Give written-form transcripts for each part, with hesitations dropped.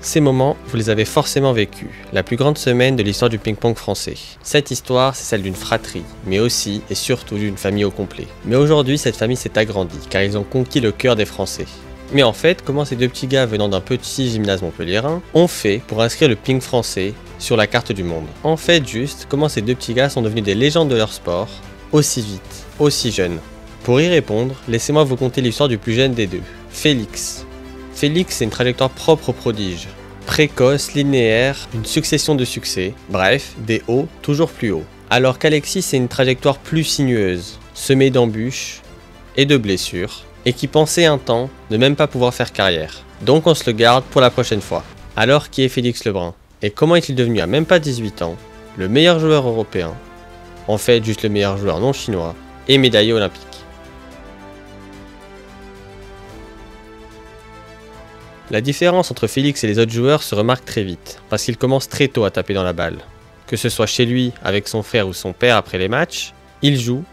Ces moments, vous les avez forcément vécus, la plus grande semaine de l'histoire du ping-pong français. Cette histoire, c'est celle d'une fratrie, mais aussi et surtout d'une famille au complet. Mais aujourd'hui, cette famille s'est agrandie, car ils ont conquis le cœur des Français. Mais en fait, comment ces deux petits gars venant d'un petit gymnase montpelliérain ont fait pour inscrire le ping français sur la carte du monde? En fait, juste, comment ces deux petits gars sont devenus des légendes de leur sport, aussi vite, aussi jeunes? Pour y répondre, laissez-moi vous conter l'histoire du plus jeune des deux, Félix. Félix, c'est une trajectoire propre au prodige. Précoce, linéaire, une succession de succès, bref, des hauts toujours plus hauts. Alors qu'Alexis, c'est une trajectoire plus sinueuse, semée d'embûches et de blessures, et qui pensait un temps ne même pas pouvoir faire carrière. Donc on se le garde pour la prochaine fois. Alors qui est Félix Lebrun? Et comment est-il devenu à même pas 18 ans, le meilleur joueur européen, en fait juste le meilleur joueur non chinois, et médaillé olympique? La différence entre Félix et les autres joueurs se remarque très vite, parce qu'il commence très tôt à taper dans la balle. Que ce soit chez lui, avec son frère ou son père après les matchs, il joue,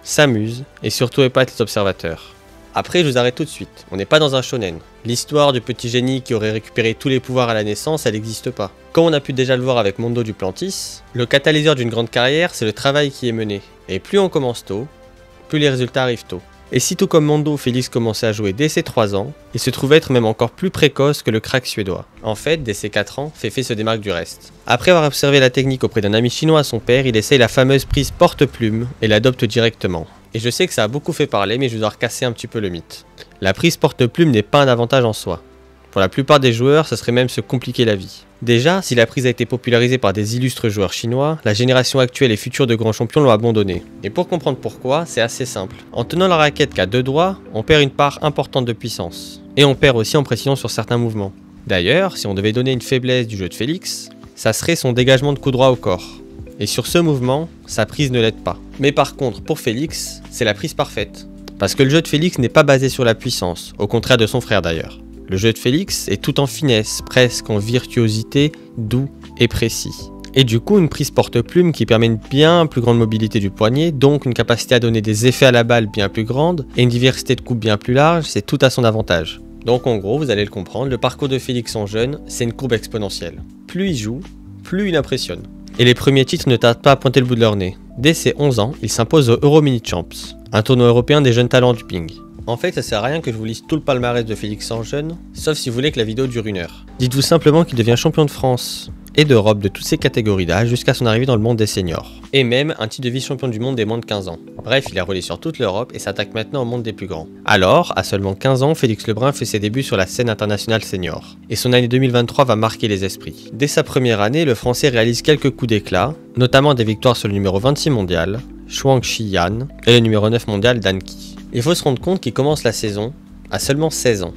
s'amuse et surtout épate les observateurs. Après, je vous arrête tout de suite, on n'est pas dans un shonen. L'histoire du petit génie qui aurait récupéré tous les pouvoirs à la naissance, elle n'existe pas. Comme on a pu déjà le voir avec Mondo Duplantis, le catalyseur d'une grande carrière, c'est le travail qui est mené. Et plus on commence tôt, plus les résultats arrivent tôt. Et si tout comme Mondo, Félix commençait à jouer dès ses 3 ans, il se trouvait être même encore plus précoce que le crack suédois. En fait, dès ses 4 ans, Féfé se démarque du reste. Après avoir observé la technique auprès d'un ami chinois à son père, il essaye la fameuse prise porte-plume et l'adopte directement. Et je sais que ça a beaucoup fait parler, mais je dois recasser un petit peu le mythe. La prise porte-plume n'est pas un avantage en soi. Pour la plupart des joueurs, ça serait même se compliquer la vie. Déjà, si la prise a été popularisée par des illustres joueurs chinois, la génération actuelle et future de grands champions l'ont abandonnée. Et pour comprendre pourquoi, c'est assez simple. En tenant la raquette qu'à 2 doigts, on perd une part importante de puissance. Et on perd aussi en précision sur certains mouvements. D'ailleurs, si on devait donner une faiblesse du jeu de Félix, ça serait son dégagement de coup droit au corps. Et sur ce mouvement, sa prise ne l'aide pas. Mais par contre, pour Félix, c'est la prise parfaite. Parce que le jeu de Félix n'est pas basé sur la puissance, au contraire de son frère d'ailleurs. Le jeu de Félix est tout en finesse, presque en virtuosité, doux et précis. Et du coup, une prise porte-plume qui permet une bien plus grande mobilité du poignet, donc une capacité à donner des effets à la balle bien plus grande, et une diversité de coups bien plus large, c'est tout à son avantage. Donc en gros, vous allez le comprendre, le parcours de Félix en jeune, c'est une courbe exponentielle. Plus il joue, plus il impressionne. Et les premiers titres ne tardent pas à pointer le bout de leur nez. Dès ses 11 ans, il s'impose au Euro Mini Champs, un tournoi européen des jeunes talents du ping. En fait, ça sert à rien que je vous lise tout le palmarès de Félix en jeune, sauf si vous voulez que la vidéo dure 1 heure. Dites-vous simplement qu'il devient champion de France et d'Europe de toutes ses catégories d'âge jusqu'à son arrivée dans le monde des seniors. Et même un titre de vice-champion du monde des moins de 15 ans. Bref, il a roulé sur toute l'Europe et s'attaque maintenant au monde des plus grands. Alors, à seulement 15 ans, Félix Lebrun fait ses débuts sur la scène internationale senior. Et son année 2023 va marquer les esprits. Dès sa première année, le Français réalise quelques coups d'éclat, notamment des victoires sur le numéro 26 mondial, Shuang Xiyan, et le numéro 9 mondial, Dan Qi. Il faut se rendre compte qu'il commence la saison à seulement 16 ans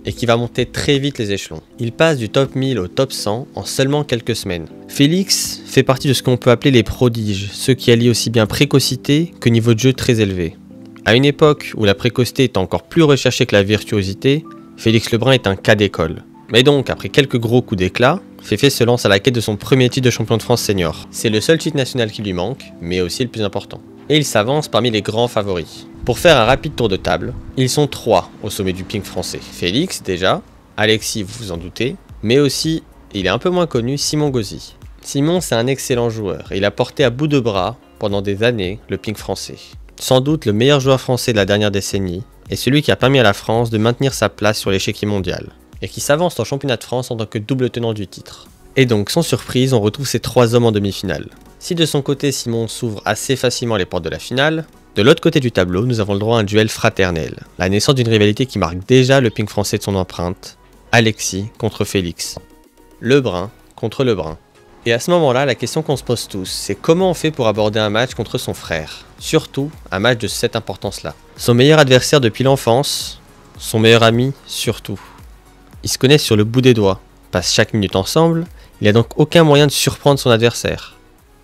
et qu'il va monter très vite les échelons. Il passe du top 1000 au top 100 en seulement quelques semaines. Félix fait partie de ce qu'on peut appeler les prodiges, ceux qui allient aussi bien précocité que niveau de jeu très élevé. À une époque où la précocité est encore plus recherchée que la virtuosité, Félix Lebrun est un cas d'école. Mais donc, après quelques gros coups d'éclat, Féfé se lance à la quête de son premier titre de champion de France senior. C'est le seul titre national qui lui manque, mais aussi le plus important. Et il s'avance parmi les grands favoris. Pour faire un rapide tour de table, ils sont 3 au sommet du ping français. Félix déjà, Alexis vous vous en doutez, mais aussi, il est un peu moins connu, Simon Gauzy. Simon c'est un excellent joueur, et il a porté à bout de bras, pendant des années, le ping français. Sans doute le meilleur joueur français de la dernière décennie, et celui qui a permis à la France de maintenir sa place sur l'échiquier mondial, et qui s'avance en championnat de France en tant que double tenant du titre. Et donc sans surprise, on retrouve ces 3 hommes en demi-finale. Si de son côté Simon s'ouvre assez facilement les portes de la finale, de l'autre côté du tableau, nous avons le droit à un duel fraternel, la naissance d'une rivalité qui marque déjà le ping français de son empreinte, Alexis contre Félix. Lebrun contre Lebrun. Et à ce moment-là, la question qu'on se pose tous, c'est comment on fait pour aborder un match contre son frère, surtout un match de cette importance-là. Son meilleur adversaire depuis l'enfance, son meilleur ami surtout. Ils se connaissent sur le bout des doigts, passent chaque minute ensemble, il n'y a donc aucun moyen de surprendre son adversaire,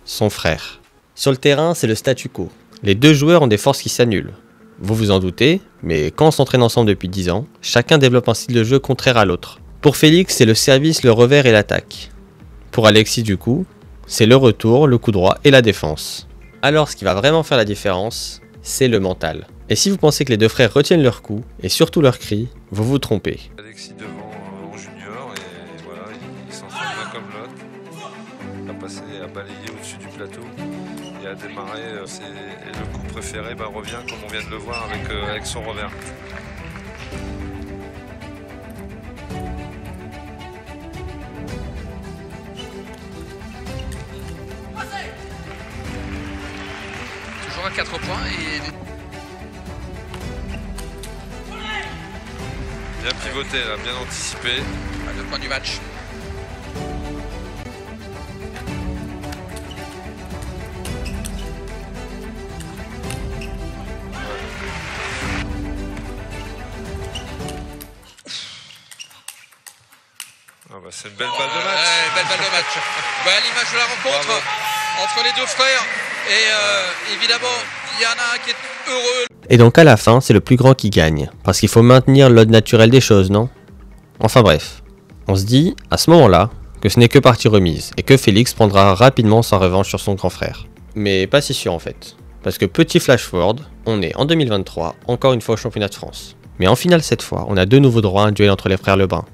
son frère. Sur le terrain, c'est le statu quo. Les deux joueurs ont des forces qui s'annulent. Vous vous en doutez, mais quand on s'entraîne ensemble depuis 10 ans, chacun développe un style de jeu contraire à l'autre. Pour Félix, c'est le service, le revers et l'attaque. Pour Alexis du coup, c'est le retour, le coup droit et la défense. Alors ce qui va vraiment faire la différence, c'est le mental. Et si vous pensez que les deux frères retiennent leur coup, et surtout leur cri, vous vous trompez. Alexis devant en junior et voilà, il s'en sort bien comme l'autre. A passé, à balayer au-dessus du plateau et à démarrer. Et le coup préféré revient comme on vient de le voir avec son revers. Toujours à 4 points et... Bien pivoté là, bien anticipé. À 2 points du match. C'est une belle balle de match. Belle balle de match. L'image de la rencontre entre les deux frères. Et évidemment, il y en a un qui est heureux. Et donc à la fin, c'est le plus grand qui gagne. Parce qu'il faut maintenir l'ordre naturel des choses, non? Enfin bref. On se dit, à ce moment-là, que ce n'est que partie remise. Et que Félix prendra rapidement sa revanche sur son grand frère. Mais pas si sûr en fait. Parce que petit flash forward, on est en 2023, encore une fois au championnat de France. Mais en finale cette fois, on a de nouveau droit à un duel entre les frères Lebrun.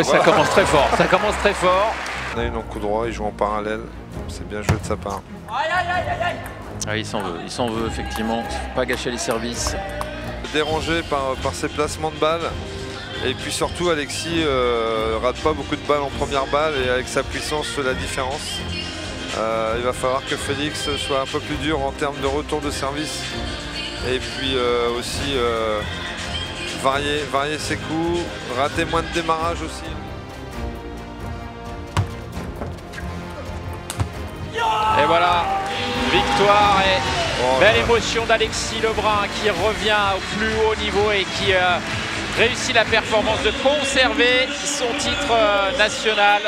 Ça commence très fort, ça commence très fort. On a une en coup droit, il joue en parallèle, c'est bien joué de sa part. Ah, il s'en veut effectivement, faut pas gâcher les services. Dérangé par ses placements de balles, et puis surtout Alexis rate pas beaucoup de balles en première balle, et avec sa puissance fait la différence. Il va falloir que Félix soit un peu plus dur en termes de retour de service, et puis aussi varier ses coups, rater moins de démarrage aussi. Et voilà, victoire et belle émotion d'Alexis Lebrun qui revient au plus haut niveau et qui réussit la performance de conserver son titre national.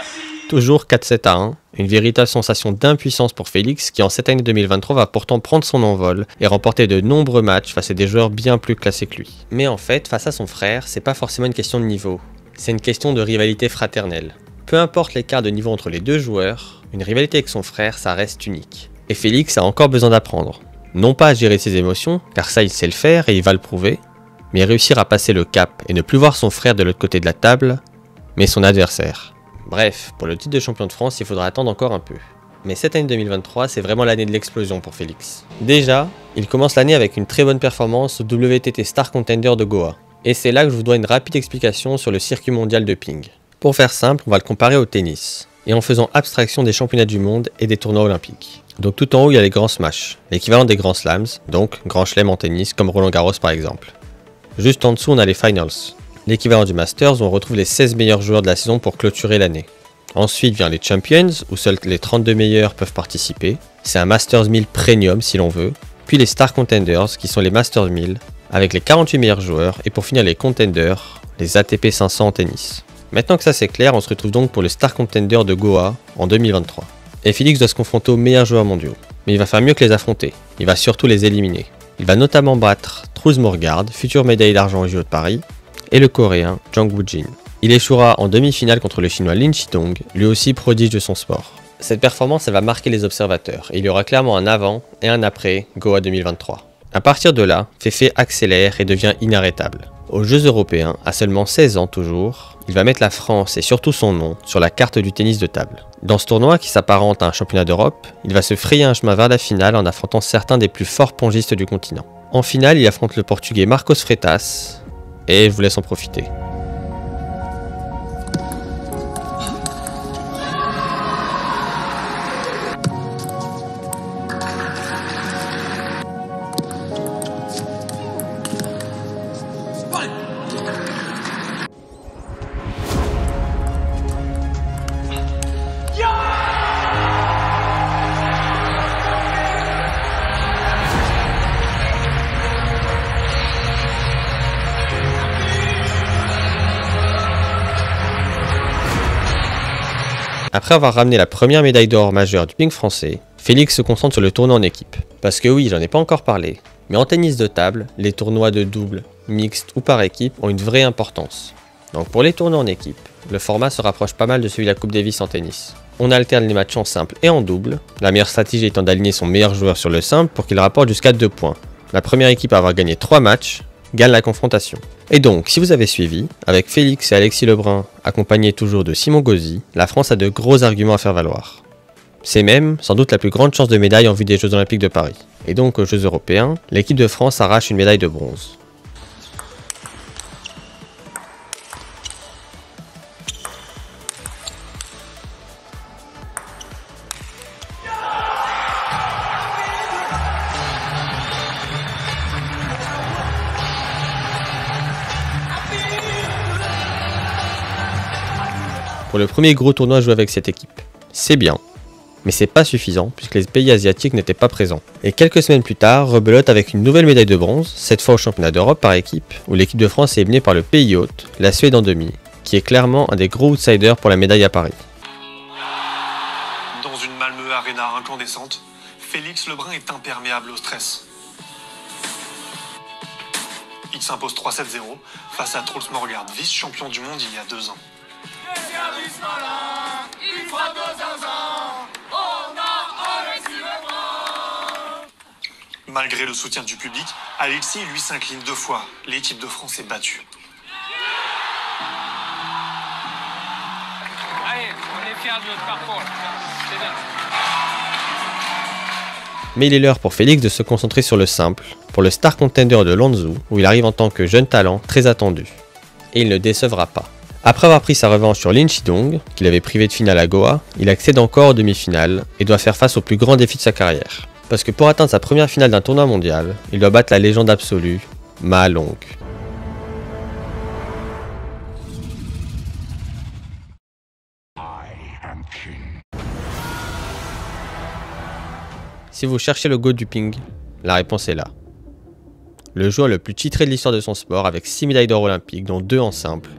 Toujours 4-7 à 1, une véritable sensation d'impuissance pour Félix qui en cette année 2023 va pourtant prendre son envol et remporter de nombreux matchs face à des joueurs bien plus classés que lui. Mais en fait, face à son frère, c'est pas forcément une question de niveau, c'est une question de rivalité fraternelle. Peu importe l'écart de niveau entre les deux joueurs, une rivalité avec son frère, ça reste unique. Et Félix a encore besoin d'apprendre. Non pas à gérer ses émotions, car ça il sait le faire et il va le prouver, mais réussir à passer le cap et ne plus voir son frère de l'autre côté de la table, mais son adversaire. Bref, pour le titre de champion de France, il faudra attendre encore un peu. Mais cette année 2023, c'est vraiment l'année de l'explosion pour Félix. Déjà, il commence l'année avec une très bonne performance au WTT Star Contender de Goa. Et c'est là que je vous dois une rapide explication sur le circuit mondial de ping. Pour faire simple, on va le comparer au tennis, et en faisant abstraction des championnats du monde et des tournois olympiques. Donc tout en haut, il y a les grands smash, l'équivalent des grands slams, donc grand chelem en tennis comme Roland Garros par exemple. Juste en dessous, on a les finals, l'équivalent du Masters où on retrouve les 16 meilleurs joueurs de la saison pour clôturer l'année. Ensuite vient les Champions, où seuls les 32 meilleurs peuvent participer. C'est un Masters 1000 Premium si l'on veut. Puis les Star Contenders, qui sont les Masters 1000, avec les 48 meilleurs joueurs. Et pour finir les Contenders, les ATP 500 en tennis. Maintenant que ça c'est clair, on se retrouve donc pour le Star Contender de Goa en 2023. Et Félix doit se confronter aux meilleurs joueurs mondiaux. Mais il va faire mieux que les affronter. Il va surtout les éliminer. Il va notamment battre Truls Morgaard, future médaille d'argent au JO de Paris, et le coréen Jang Woo-jin. Il échouera en demi-finale contre le chinois Lin Chidong, lui aussi prodige de son sport. Cette performance elle va marquer les observateurs, et il y aura clairement un avant et un après Goa 2023. A partir de là, Féfé accélère et devient inarrêtable. Aux Jeux européens, à seulement 16 ans toujours, il va mettre la France et surtout son nom sur la carte du tennis de table. Dans ce tournoi qui s'apparente à un championnat d'Europe, il va se frayer un chemin vers la finale en affrontant certains des plus forts pongistes du continent. En finale, il affronte le portugais Marcos Freitas, et je vous laisse en profiter. Après avoir ramené la première médaille d'or majeure du ping français, Félix se concentre sur le tournoi en équipe. Parce que oui, j'en ai pas encore parlé, mais en tennis de table, les tournois de double, mixte ou par équipe ont une vraie importance. Donc pour les tournois en équipe, le format se rapproche pas mal de celui de la Coupe Davis en tennis. On alterne les matchs en simple et en double, la meilleure stratégie étant d'aligner son meilleur joueur sur le simple pour qu'il rapporte jusqu'à 2 points. La première équipe à avoir gagné 3 matchs gagne la confrontation. Et donc, si vous avez suivi, avec Félix et Alexis Lebrun, accompagnés toujours de Simon Gauzy, la France a de gros arguments à faire valoir. C'est même, sans doute, la plus grande chance de médaille en vue des Jeux Olympiques de Paris. Et donc, aux Jeux Européens, l'équipe de France arrache une médaille de bronze. Pour le premier gros tournoi joué avec cette équipe. C'est bien, mais c'est pas suffisant puisque les pays asiatiques n'étaient pas présents. Et quelques semaines plus tard, rebelote avec une nouvelle médaille de bronze, cette fois au championnat d'Europe par équipe, où l'équipe de France est éliminée par le pays hôte, la Suède en demi, qui est clairement un des gros outsiders pour la médaille à Paris. Dans une Malmö Arena incandescente, Félix Lebrun est imperméable au stress. Il s'impose 3-7-0 face à Truls Morgaard, vice-champion du monde il y a 2 ans. Malgré le soutien du public, Alexis lui s'incline 2 fois. L'équipe de France est battue. Allez, on est fiers de notre parcours. C'est bien. Mais il est l'heure pour Félix de se concentrer sur le simple, pour le Star Contender de Lanzhou, où il arrive en tant que jeune talent très attendu. Et il ne décevra pas. Après avoir pris sa revanche sur Lin Chidong, qu'il avait privé de finale à Goa, il accède encore aux demi-finales et doit faire face au plus grand défi de sa carrière. Parce que pour atteindre sa première finale d'un tournoi mondial, il doit battre la légende absolue, Ma Long. Si vous cherchez le GOAT du ping, la réponse est là. Le joueur le plus titré de l'histoire de son sport avec 6 médailles d'or olympiques, dont 2 en simple.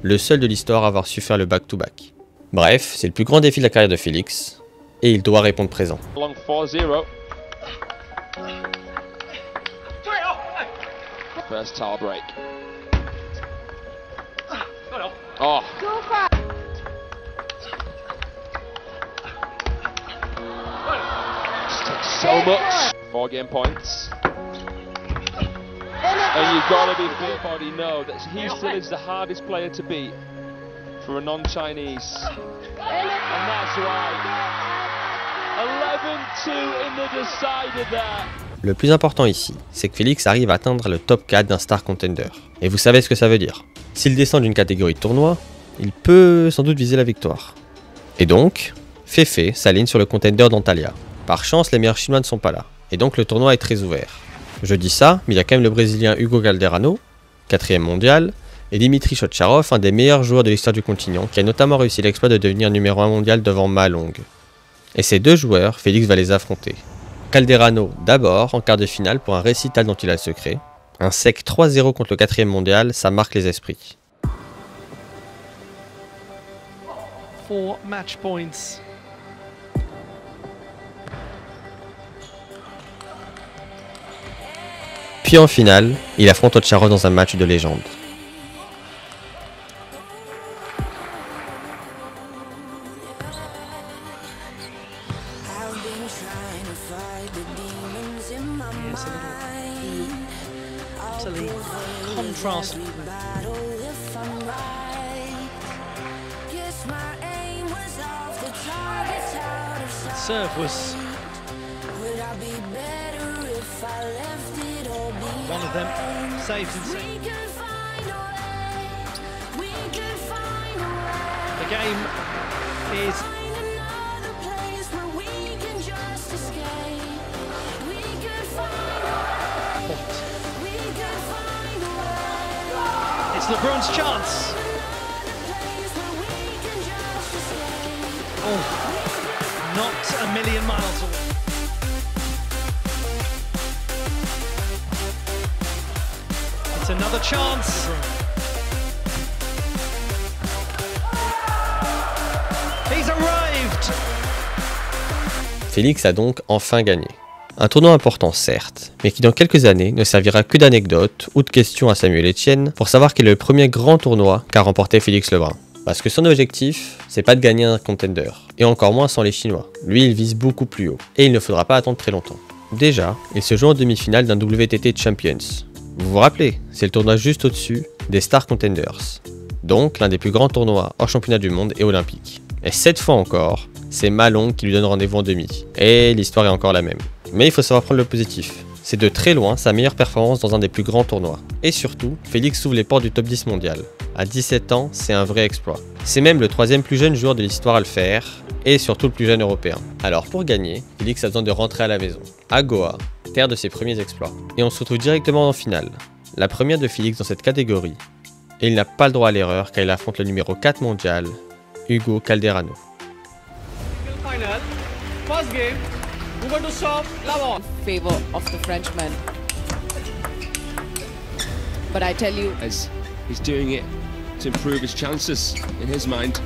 Le seul de l'histoire à avoir su faire le back-to-back. Bref, c'est le plus grand défi de la carrière de Félix, et il doit répondre présent. Long 4-0. First towel break. Oh. So much. 4 game points. And you've got to be everybody know that he still is the hardest player to beat for a non-Chinese. And that's right. 11-2 in the decider there. Le plus important ici, c'est que Félix arrive à atteindre le top 4 d'un Star Contender. Et vous savez ce que ça veut dire. S'il descend d'une catégorie de tournoi, il peut sans doute viser la victoire. Et donc, Fefe s'aligne sur le Contender d'Antalya. Par chance, les meilleurs Chinois ne sont pas là. Et donc le tournoi est très ouvert. Je dis ça, mais il y a quand même le Brésilien Hugo Calderano, 4e mondial, et Dimitri Chotcharov, un des meilleurs joueurs de l'histoire du continent, qui a notamment réussi l'exploit de devenir numéro 1 mondial devant Ma Long. Et ces 2 joueurs, Félix va les affronter. Calderano d'abord en quart de finale pour un récital dont il a le secret. Un sec 3-0 contre le 4e mondial, ça marque les esprits. 4 match points. Puis en finale, il affronte Chotcharov dans un match de légende. Contrast. Serve was one of them saved and saved. The game is it's LeBron's chance. Oh, not a million miles away. It's another chance. He's arrived. Félix a donc enfin gagné. Un tournoi important certes, mais qui dans quelques années ne servira que d'anecdote ou de question à Samuel Etienne pour savoir quel est le premier grand tournoi qu'a remporté Félix Lebrun. Parce que son objectif, c'est pas de gagner un contender, et encore moins sans les Chinois. Lui, il vise beaucoup plus haut, et il ne faudra pas attendre très longtemps. Déjà, il se joue en demi-finale d'un WTT Champions, Vous vous rappelez, c'est le tournoi juste au-dessus des Star Contenders, donc l'un des plus grands tournois hors championnat du monde et olympique. Et cette fois encore, c'est Malong qui lui donne rendez-vous en demi, et l'histoire est encore la même. Mais il faut savoir prendre le positif. C'est de très loin sa meilleure performance dans un des plus grands tournois. Et surtout, Félix ouvre les portes du top 10 mondial. À 17 ans, c'est un vrai exploit. C'est même le 3e plus jeune joueur de l'histoire à le faire, et surtout le plus jeune européen. Alors pour gagner, Félix a besoin de rentrer à la maison, à Goa, terre de ses premiers exploits. Et on se retrouve directement en finale, la première de Félix dans cette catégorie. Et il n'a pas le droit à l'erreur car il affronte le numéro 4 mondial, Hugo Calderano. Final, first game, we're going to serve Lavon. Favor of the Frenchman. But I tell you, as he's doing it to improve his chances in his mind.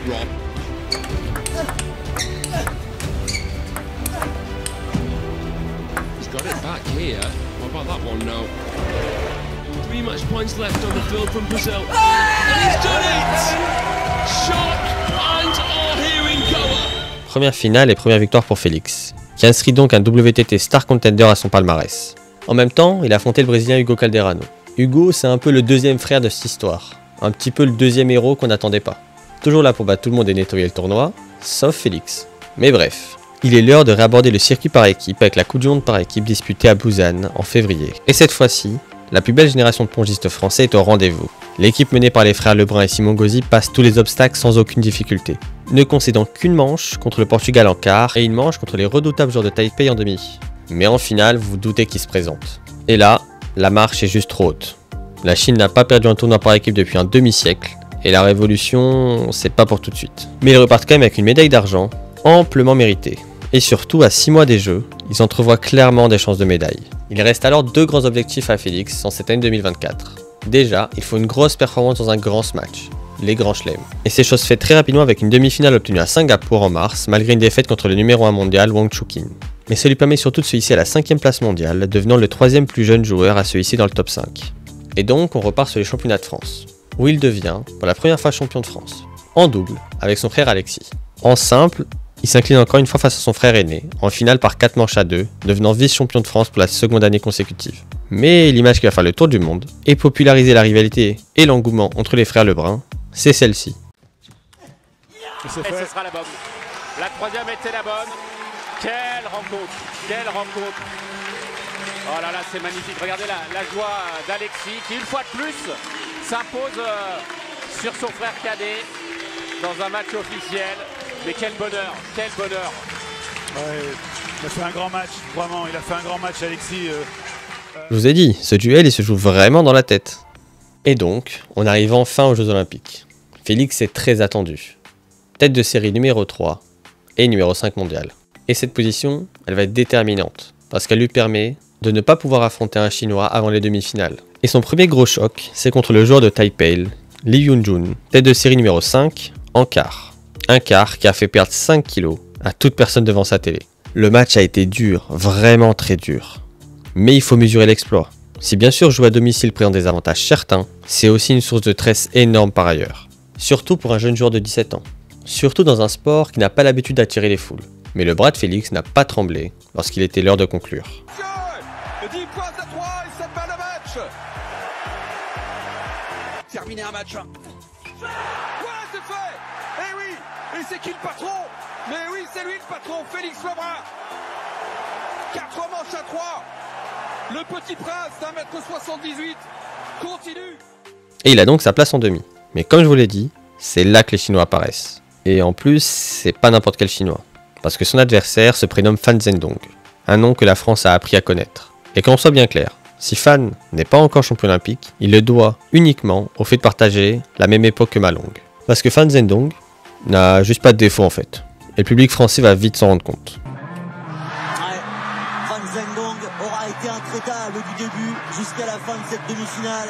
Rob. He's got it back here. What about that one? No. 3 match points left on the field from Brazil. And he's done it! Shock and awe here in Goa. Première finale et première victoire pour Félix, qui inscrit donc un WTT Star Contender à son palmarès. En même temps, il a affronté le Brésilien Hugo Calderano. Hugo, c'est un peu le deuxième frère de cette histoire, un petit peu le deuxième héros qu'on n'attendait pas. Toujours là pour battre tout le monde et nettoyer le tournoi, sauf Félix. Mais bref, il est l'heure de réaborder le circuit par équipe avec la Coupe du Monde par équipe disputée à Busan en février. Et cette fois-ci, la plus belle génération de pongistes français est au rendez-vous. L'équipe menée par les frères Lebrun et Simon Gauzy passe tous les obstacles sans aucune difficulté, ne concédant qu'une manche contre le Portugal en quart et une manche contre les redoutables joueurs de Taipei en demi. Mais en finale, vous vous doutez qui se présente. Et là, la marche est juste trop haute. La Chine n'a pas perdu un tournoi par équipe depuis un demi-siècle, et la révolution, c'est pas pour tout de suite. Mais ils repartent quand même avec une médaille d'argent, amplement méritée. Et surtout, à 6 mois des Jeux, ils entrevoient clairement des chances de médaille. Il reste alors 2 grands objectifs à Félix en cette année 2024. Déjà, il faut une grosse performance dans un grand match, les Grands Chelems. Et c'est chose faite très rapidement avec une demi-finale obtenue à Singapour en mars, malgré une défaite contre le numéro 1 mondial Wang Chuqin. Mais ça lui permet surtout de se hisser à la 5e place mondiale, devenant le 3e plus jeune joueur à se hisser dans le top 5. Et donc, on repart sur les championnats de France, où il devient, pour la première fois, champion de France, en double, avec son frère Alexis. En simple, il s'incline encore une fois face à son frère aîné, en finale par 4 manches à 2, devenant vice-champion de France pour la seconde année consécutive. Mais l'image qui va faire le tour du monde, et populariser la rivalité et l'engouement entre les frères Lebrun, c'est celle-ci. Et ce sera la bonne. La troisième était la bonne. Quelle rencontre! Quelle rencontre! Oh là là, c'est magnifique. Regardez la joie d'Alexis qui, une fois de plus, s'impose sur son frère cadet dans un match officiel. Mais quel bonheur, quel bonheur. Ouais, il a fait un grand match, vraiment, il a fait un grand match Alexis. Je vous ai dit, ce duel il se joue vraiment dans la tête. Et donc, on arrive enfin aux Jeux Olympiques. Félix est très attendu. Tête de série numéro 3 et numéro 5 mondial. Et cette position, elle va être déterminante, parce qu'elle lui permet de ne pas pouvoir affronter un Chinois avant les demi-finales. Et son premier gros choc, c'est contre le joueur de Taipei, Lee Yun-jun, tête de série numéro 5, en quart. Un quart qui a fait perdre 5 kilos à toute personne devant sa télé. Le match a été dur, vraiment très dur. Mais il faut mesurer l'exploit. Si bien sûr jouer à domicile présente des avantages certains, c'est aussi une source de stress énorme par ailleurs. Surtout pour un jeune joueur de 17 ans. Surtout dans un sport qui n'a pas l'habitude d'attirer les foules. Mais le bras de Félix n'a pas tremblé lorsqu'il était l'heure de conclure. 10 points à 3 et ça bat le match. Terminer un match. Ouais, c'est fait. Eh oui, et c'est qui le patron? Mais oui, c'est lui le patron, Félix Lebrun. 4 manches à 3. Le petit prince d'1m78 continue. Et il a donc sa place en demi. Mais comme je vous l'ai dit, c'est là que les Chinois apparaissent. Et en plus, c'est pas n'importe quel Chinois. Parce que son adversaire se prénomme Fan Zhendong, un nom que la France a appris à connaître. Et qu'on soit bien clair, si Fan n'est pas encore champion olympique, il le doit uniquement au fait de partager la même époque que Malong. Parce que Fan Zhendong n'a juste pas de défaut en fait. Et le public français va vite s'en rendre compte. Fan Zhendong aura été intraitable du début jusqu'à la fin de cette demi-finale.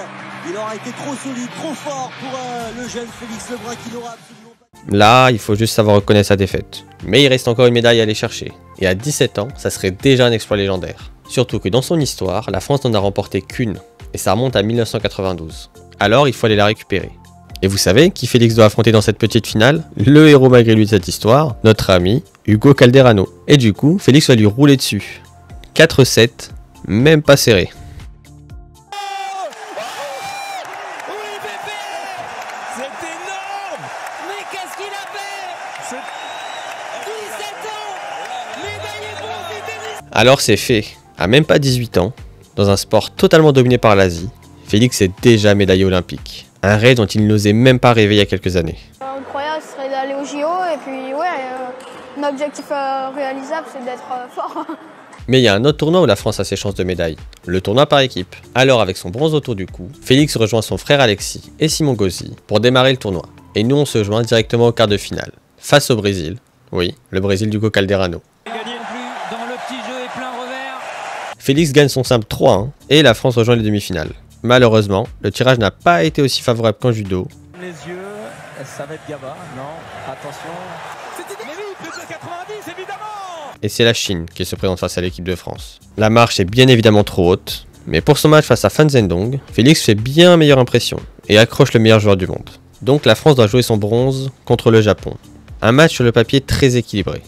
Il aura été trop solide, trop fort pour le jeune Félix Lebrun qui n'aura absolument pas... Là, il faut juste savoir reconnaître sa défaite. Mais il reste encore une médaille à aller chercher. Et à 17 ans, ça serait déjà un exploit légendaire. Surtout que dans son histoire, la France n'en a remporté qu'une. Et ça remonte à 1992. Alors il faut aller la récupérer. Et vous savez qui Félix doit affronter dans cette petite finale? Le héros malgré lui de cette histoire, notre ami Hugo Calderano. Et du coup, Félix va lui rouler dessus. 4-7, même pas serré. C'est énorme! Mais qu'est-ce qu'il a fait? 17 ans! Médaillé bronze du tennis! Alors c'est fait. À même pas 18 ans, dans un sport totalement dominé par l'Asie, Félix est déjà médaillé olympique. Un rêve dont il n'osait même pas rêver il y a quelques années. Incroyable, ce serait d'aller au JO et puis ouais, un objectif réalisable, c'est d'être fort. Mais il y a un autre tournoi où la France a ses chances de médaille, le tournoi par équipe. Alors avec son bronze autour du cou, Félix rejoint son frère Alexis et Simon Gauzy pour démarrer le tournoi. Et nous on se joint directement au quart de finale, face au Brésil. Oui, le Brésil d'Hugo Calderano. Félix gagne son simple 3-1 et la France rejoint les demi-finales. Malheureusement, le tirage n'a pas été aussi favorable qu'en judo. Les yeux, ça va être Gaba, non, attention. Mais oui, plus de 90, évidemment. Et c'est la Chine qui se présente face à l'équipe de France. La marche est bien évidemment trop haute, mais pour son match face à Fan Zhendong, Félix fait bien meilleure impression et accroche le meilleur joueur du monde. Donc la France doit jouer son bronze contre le Japon. Un match sur le papier très équilibré.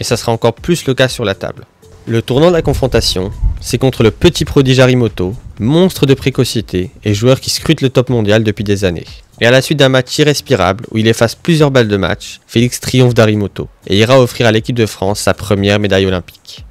Et ça sera encore plus le cas sur la table. Le tournant de la confrontation, c'est contre le petit prodige Harimoto, monstre de précocité et joueur qui scrute le top mondial depuis des années. Et à la suite d'un match irrespirable où il efface plusieurs balles de match, Félix triomphe d'Harimoto et ira offrir à l'équipe de France sa première médaille olympique.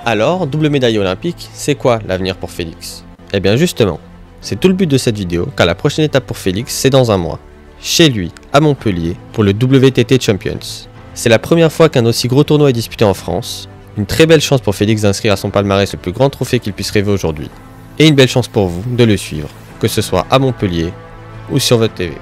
Alors, double médaille olympique, c'est quoi l'avenir pour Félix? Eh bien justement, c'est tout le but de cette vidéo, car la prochaine étape pour Félix, c'est dans un mois, chez lui, à Montpellier, pour le WTT Champions. C'est la première fois qu'un aussi gros tournoi est disputé en France, une très belle chance pour Félix d'inscrire à son palmarès le plus grand trophée qu'il puisse rêver aujourd'hui, et une belle chance pour vous de le suivre, que ce soit à Montpellier ou sur votre TV.